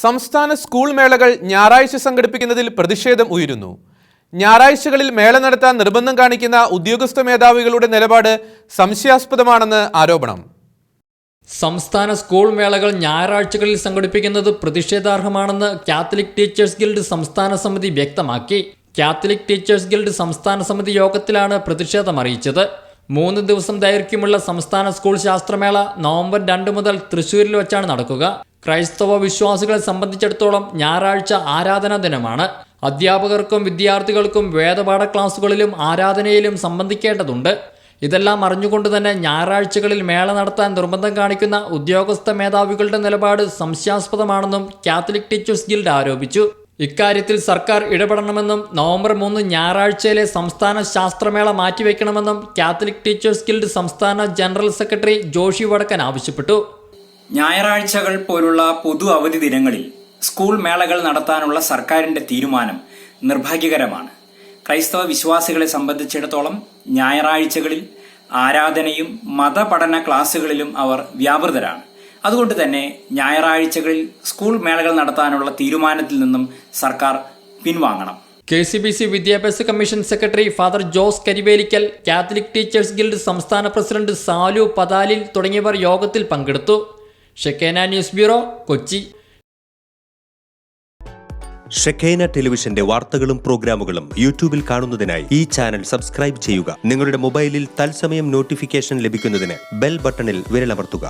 സംസ്ഥാന സ്കൂൾ മേളകൾ ഞായറാഴ്ച സംഘടിപ്പിക്കുന്നതിൽ പ്രതിഷേധം ഉയരുന്നു. ഞായറാഴ്ചകളിൽ മേള നടത്താൻ നിർബന്ധം കാണിക്കുന്ന ഉദ്യോഗസ്ഥ മേധാവികളുടെ നിലപാട് സംശയാസ്പദമാണെന്ന് ആരോപണം. സംസ്ഥാന സ്കൂൾ മേളകൾ ഞായറാഴ്ചകളിൽ സംഘടിപ്പിക്കുന്നത് പ്രതിഷേധാർഹമാണെന്ന് കാത്തലിക് ടീച്ചേഴ്സ് ഗിൽഡ് സംസ്ഥാന സമിതി വ്യക്തമാക്കി. കാത്തലിക് ടീച്ചേഴ്സ് ഗിൽഡ് സംസ്ഥാന സമിതി യോഗത്തിലാണ് പ്രതിഷേധം അറിയിച്ചത്. 3 ദിവസം ദൈർഘ്യമുള്ള സംസ്ഥാന സ്കൂൾ ശാസ്ത്രമേള നവംബർ 2 മുതൽ തൃശ്ശൂരിൽ വെച്ചാണ് നടക്കുക. ക്രൈസ്തവ വിശ്വാസികളെ സംബന്ധിച്ചിടത്തോളം ഞായറാഴ്ച ആരാധനാ ദിനമാണ്. അധ്യാപകർക്കും വിദ്യാർത്ഥികൾക്കും വേദപാഠ ക്ലാസുകളിലും ആരാധനയിലും സംബന്ധിക്കേണ്ടതുണ്ട്. ഇതെല്ലാം അറിഞ്ഞുകൊണ്ട് തന്നെ ഞായറാഴ്ചകളിൽ മേള നടത്താൻ നിർബന്ധം കാണിക്കുന്ന ഉദ്യോഗസ്ഥ മേധാവികളുടെ നിലപാട് സംശയാസ്പദമാണെന്നും കാത്തലിക് ടീച്ചേഴ്സ് ഗിൽഡ് ആരോപിച്ചു. ഇക്കാര്യത്തിൽ സർക്കാർ ഇടപെടണമെന്നും നവംബർ 3 ഞായറാഴ്ചയിലെ സംസ്ഥാന ശാസ്ത്രമേള മാറ്റിവെക്കണമെന്നും കാത്തലിക് ടീച്ചേഴ്സ് ഗിൽഡ് സംസ്ഥാന ജനറൽ സെക്രട്ടറി ജോഷി വടക്കൻ ആവശ്യപ്പെട്ടു. ഞായറാഴ്ചകൾ പോലുള്ള പൊതു അവധി ദിനങ്ങളിൽ സ്കൂൾ മേളകൾ നടത്താനുള്ള സർക്കാരിന്റെ തീരുമാനം നിർഭാഗ്യകരമാണ്. ക്രൈസ്തവ വിശ്വാസികളെ സംബന്ധിച്ചിടത്തോളം ഞായറാഴ്ചകളിൽ ആരാധനയും മതപഠന ക്ലാസുകളിലും അവർ വ്യാപൃതരാണ്. അതുകൊണ്ട് തന്നെ ഞായറാഴ്ചകളിൽ സ്കൂൾ മേളകൾ നടത്താനുള്ള തീരുമാനത്തിൽ നിന്നും സർക്കാർ പിൻവാങ്ങണം. KCBC വിദ്യാഭ്യാസ commission secretary father Jose Karivelikkal, Catholic teachers guild സംസ്ഥാന പ്രസിഡന്റ് സാലു പതാലിൽ തുടങ്ങിയവർ യോഗത്തിൽ പങ്കെടുത്തു. ഷെക്കേന ന്യൂസ് ബ്യൂറോ, കൊച്ചി. ഷെക്കേന ടെലിവിഷന്റെ വാർത്തകളും പ്രോഗ്രാമുകളും യൂട്യൂബിൽ കാണുന്നതിനായി ഈ ചാനൽ സബ്സ്ക്രൈബ് ചെയ്യുക. നിങ്ങളുടെ മൊബൈലിൽ തത്സമയം നോട്ടിഫിക്കേഷൻ ലഭിക്കുന്നതിന് ബെൽ ബട്ടണിൽ വിരലമർത്തുക.